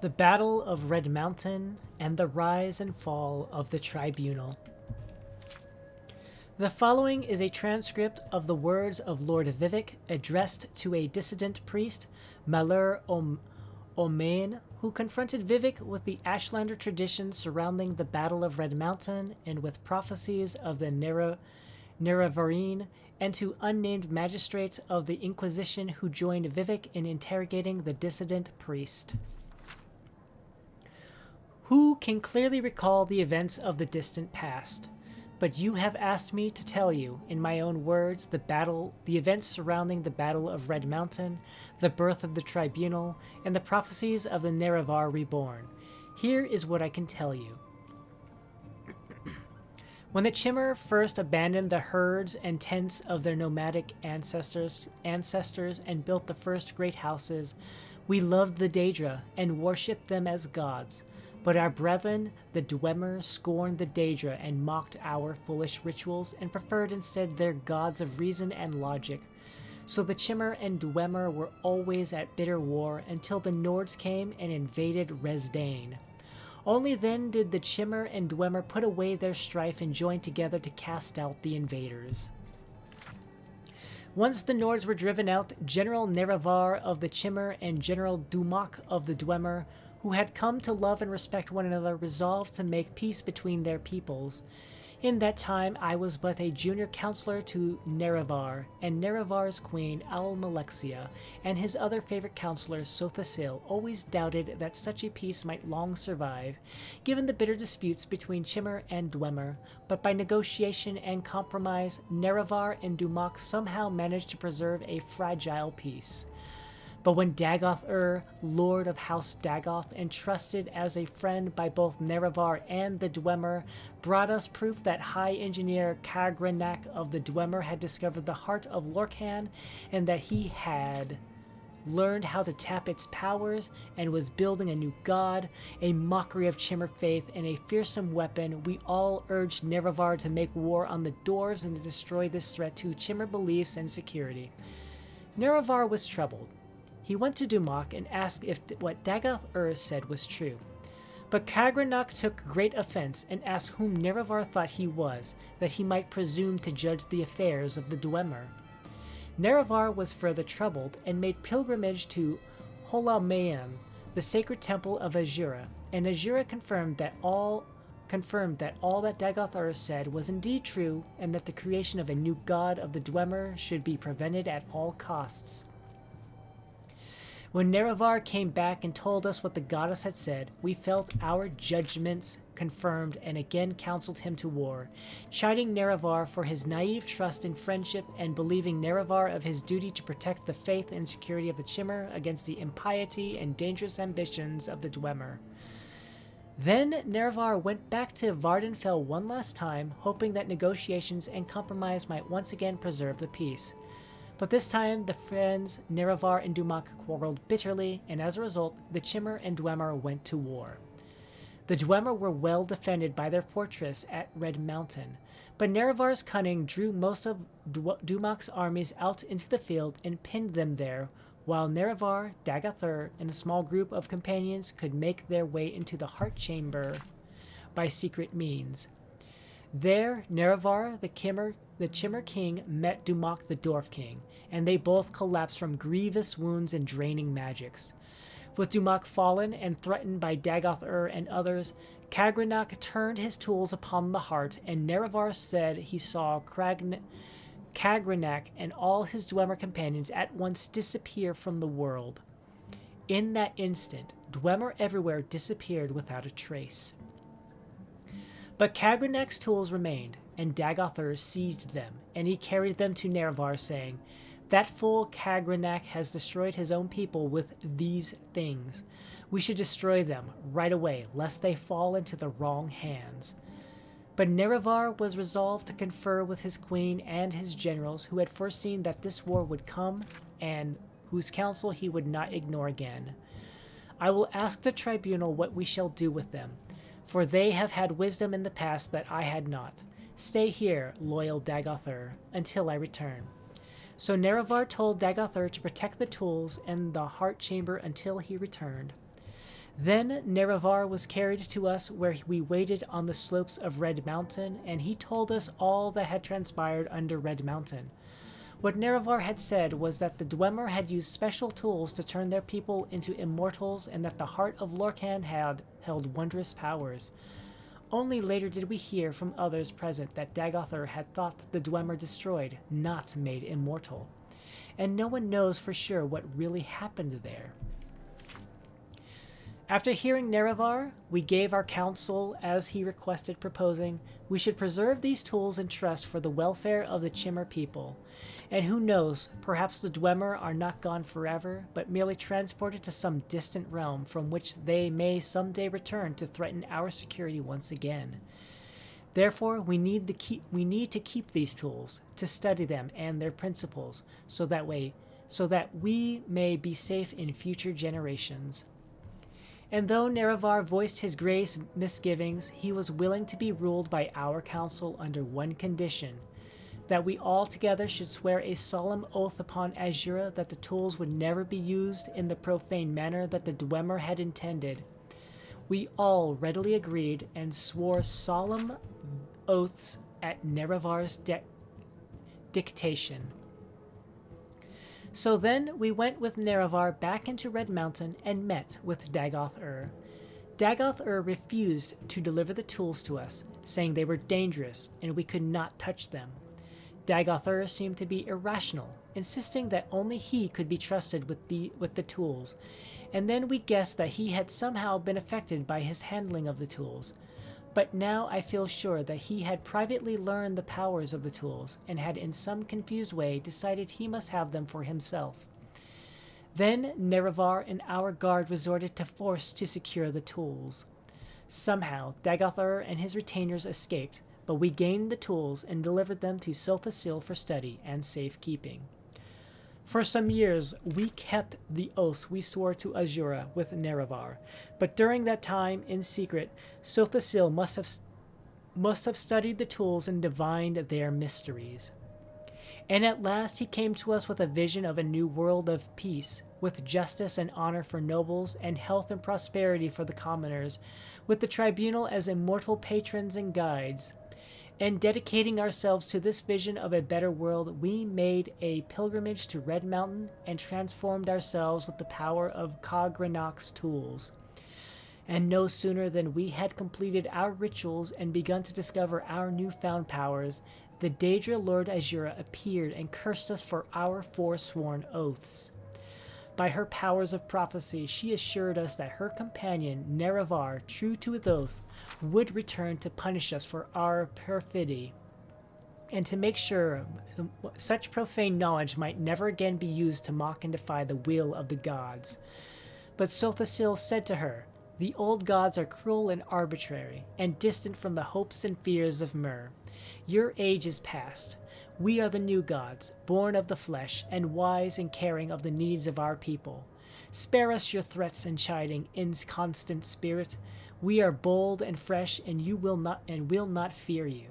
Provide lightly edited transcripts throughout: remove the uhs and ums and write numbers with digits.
The Battle of Red Mountain and the Rise and Fall of the Tribunal. The following is a transcript of the words of Lord Vivek addressed to a dissident priest, Malheur Omain, who confronted Vivek with the Ashlander tradition surrounding the Battle of Red Mountain and with prophecies of the Nerevarine, and to unnamed magistrates of the Inquisition who joined Vivek in interrogating the dissident priest. Who can clearly recall the events of the distant past? But you have asked me to tell you, in my own words, the events surrounding the Battle of Red Mountain, the birth of the Tribunal, and the prophecies of the Nerevar reborn. Here is what I can tell you. When the Chimmer first abandoned the herds and tents of their nomadic ancestors and built the first great houses, we loved the Daedra and worshipped them as gods. But our brethren, the Dwemer, scorned the Daedra and mocked our foolish rituals and preferred instead their gods of reason and logic. So the Chimmer and Dwemer were always at bitter war until the Nords came and invaded Resdain. Only then did the Chimmer and Dwemer put away their strife and join together to cast out the invaders. Once the Nords were driven out, General Nerevar of the Chimmer and General Dumak of the Dwemer, who had come to love and respect one another, resolved to make peace between their peoples. In that time I was but a junior counselor to Nerevar, and Nerevar's queen Almalexia and his other favorite counselor Sothasil always doubted that such a peace might long survive, given the bitter disputes between Chimmer and Dwemer, but by negotiation and compromise, Nerevar and Dumak somehow managed to preserve a fragile peace. But when Dagoth Lord of House Dagoth, entrusted as a friend by both Nerevar and the Dwemer, brought us proof that High Engineer Kagranak of the Dwemer had discovered the heart of Lorkhan, and that he had learned how to tap its powers and was building a new god, a mockery of Chimmer faith, and a fearsome weapon, we all urged Nerevar to make war on the dwarves and to destroy this threat to Chimmer beliefs and security. Nerevar was troubled. He went to Dumak and asked if what Dagoth said was true. But Kagranak took great offense and asked whom Nerevar thought he was, that he might presume to judge the affairs of the Dwemer. Nerevar was further troubled and made pilgrimage to Holamaeum, the sacred temple of Azura, and Azura confirmed that all that Dagoth said was indeed true, and that the creation of a new god of the Dwemer should be prevented at all costs. When Nerevar came back and told us what the goddess had said, we felt our judgments confirmed and again counseled him to war, chiding Nerevar for his naive trust in friendship and believing Nerevar of his duty to protect the faith and security of the Chimmer against the impiety and dangerous ambitions of the Dwemer. Then Nerevar went back to Vardenfell one last time, hoping that negotiations and compromise might once again preserve the peace. But this time, the friends Nerevar and Dumak quarreled bitterly, and as a result, the Chimmer and Dwemer went to war. The Dwemer were well defended by their fortress at Red Mountain, but Nerevar's cunning drew most of Dumak's armies out into the field and pinned them there, while Nerevar, Dagoth, and a small group of companions could make their way into the Heart Chamber by secret means. There, Nerevar, the Chimmer King, met Dumak the Dwarf King, and they both collapsed from grievous wounds and draining magics. With Dumak fallen and threatened by Dagoth and others, Kagranak turned his tools upon the heart, and Nerevar said he saw Kagranak and all his Dwemer companions at once disappear from the world. In that instant, Dwemer everywhere disappeared without a trace. But Kagranak's tools remained, and Dagoth seized them, and he carried them to Nerevar, saying, "That fool Kagranak has destroyed his own people with these things. We should destroy them right away, lest they fall into the wrong hands." But Nerevar was resolved to confer with his queen and his generals, who had foreseen that this war would come, and whose counsel he would not ignore again. "I will ask the tribunal what we shall do with them, for they have had wisdom in the past that I had not. Stay here, loyal Dagoth, until I return." So Nerevar told Dagoth to protect the tools and the heart chamber until he returned. Then Nerevar was carried to us where we waited on the slopes of Red Mountain, and he told us all that had transpired under Red Mountain. What Nerevar had said was that the Dwemer had used special tools to turn their people into immortals, and that the heart of Lorkhan had held wondrous powers. Only later did we hear from others present that Dagothar had thought the Dwemer destroyed, not made immortal. And no one knows for sure what really happened there. After hearing Nerevar, we gave our counsel as he requested, proposing we should preserve these tools in trust for the welfare of the Chimmer people. And who knows, perhaps the Dwemer are not gone forever, but merely transported to some distant realm from which they may someday return to threaten our security once again. Therefore, we need to keep these tools, to study them and their principles, so that we may be safe in future generations. And though Nerevar voiced his grave misgivings, he was willing to be ruled by our council under one condition, that we all together should swear a solemn oath upon Azura that the tools would never be used in the profane manner that the Dwemer had intended. We all readily agreed and swore solemn oaths at Nerevar's dictation. So then we went with Nerevar back into Red Mountain and met with Dagoth-ur. Dagoth-ur refused to deliver the tools to us, saying they were dangerous and we could not touch them. Dagoth-ur seemed to be irrational, insisting that only he could be trusted with the tools, and then we guessed that he had somehow been affected by his handling of the tools. But now I feel sure that he had privately learned the powers of the tools, and had in some confused way decided he must have them for himself. Then Nerevar and our guard resorted to force to secure the tools. Somehow Dagoth-ur and his retainers escaped, but we gained the tools and delivered them to Sothasil for study and safekeeping. For some years we kept the oaths we swore to Azura with Nerevar, but during that time, in secret, Sothasil must have studied the tools and divined their mysteries. And at last he came to us with a vision of a new world of peace, with justice and honor for nobles, and health and prosperity for the commoners, with the tribunal as immortal patrons and guides. And dedicating ourselves to this vision of a better world, we made a pilgrimage to Red Mountain and transformed ourselves with the power of Khagranok's tools. And no sooner than we had completed our rituals and begun to discover our newfound powers, the Daedra Lord Azura appeared and cursed us for our forsworn oaths. By her powers of prophecy, she assured us that her companion, Nerevar, true to his oath, would return to punish us for our perfidy, and to make sure such profane knowledge might never again be used to mock and defy the will of the gods. But Sothasil said to her, "The old gods are cruel and arbitrary, and distant from the hopes and fears of Mer. Your age is past. We are the new gods, born of the flesh, and wise and caring of the needs of our people. Spare us your threats and chiding, inconstant spirit. We are bold and fresh, and will not fear you."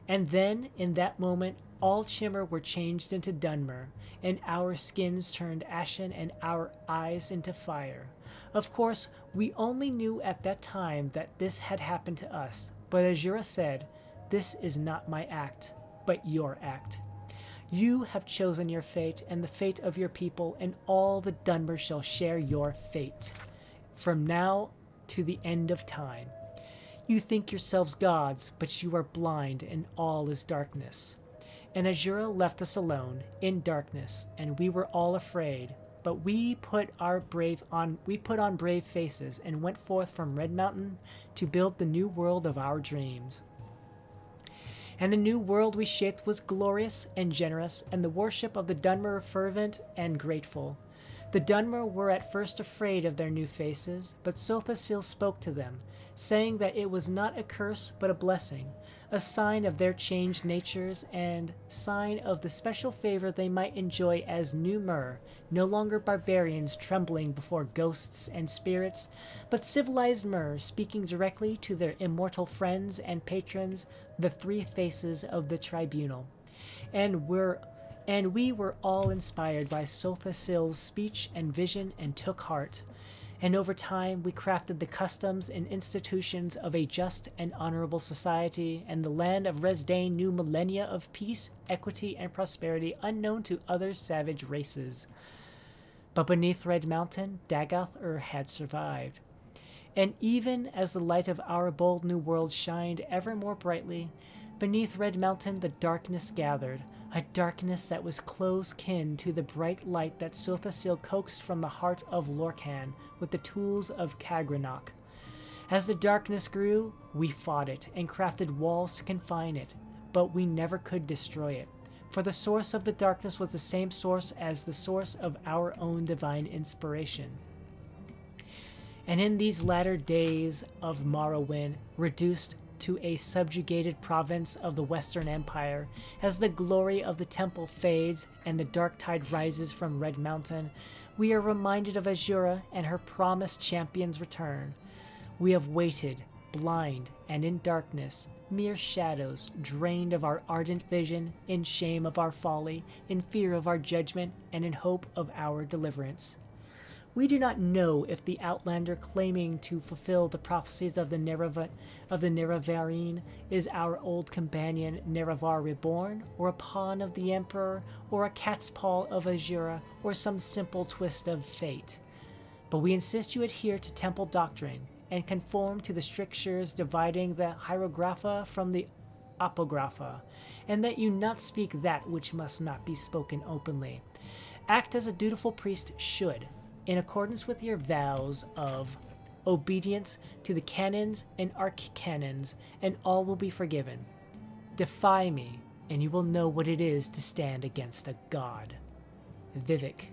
And then, in that moment, all Chimmer were changed into Dunmer, and our skins turned ashen and our eyes into fire. Of course, we only knew at that time that this had happened to us, but Azura said, "This is not my act, but your act. You have chosen your fate and the fate of your people, and all the Dunmer shall share your fate, from now to the end of time. You think yourselves gods, but you are blind, and all is darkness." And Azura left us alone, in darkness, and we were all afraid, but we put on brave faces, and went forth from Red Mountain to build the new world of our dreams. And the new world we shaped was glorious and generous, and the worship of the Dunmer fervent and grateful. The Dunmer were at first afraid of their new faces, but Sothasil spoke to them, saying that it was not a curse but a blessing, a sign of their changed natures, and sign of the special favor they might enjoy as new Mer, no longer barbarians trembling before ghosts and spirits, but civilized Mer speaking directly to their immortal friends and patrons, the three faces of the tribunal. And we were all inspired by Sothasil's speech and vision, and took heart. And over time, we crafted the customs and institutions of a just and honorable society, and the land of Resdain knew millennia of peace, equity, and prosperity unknown to other savage races. But beneath Red Mountain, Dagoth had survived. And even as the light of our bold new world shined ever more brightly, beneath Red Mountain the darkness gathered, a darkness that was close kin to the bright light that Sothasil coaxed from the heart of Lorcan with the tools of Kagranok. As the darkness grew, we fought it and crafted walls to confine it, but we never could destroy it, for the source of the darkness was the same source as the source of our own divine inspiration. And in these latter days of Morrowind, reduced to a subjugated province of the Western Empire, as the glory of the temple fades and the dark tide rises from Red Mountain, we are reminded of Azura and her promised champion's return. We have waited, blind and in darkness, mere shadows, drained of our ardent vision, in shame of our folly, in fear of our judgment, and in hope of our deliverance. We do not know if the Outlander claiming to fulfill the prophecies of the Nerevarine is our old companion Nerevar Reborn, or a pawn of the Emperor, or a cat's paw of Azura, or some simple twist of fate. But we insist you adhere to temple doctrine, and conform to the strictures dividing the hieroglypha from the apocrypha, and that you not speak that which must not be spoken openly. Act as a dutiful priest should, in accordance with your vows of obedience to the canons and archcanons, and all will be forgiven. Defy me, and you will know what it is to stand against a god. Vivek.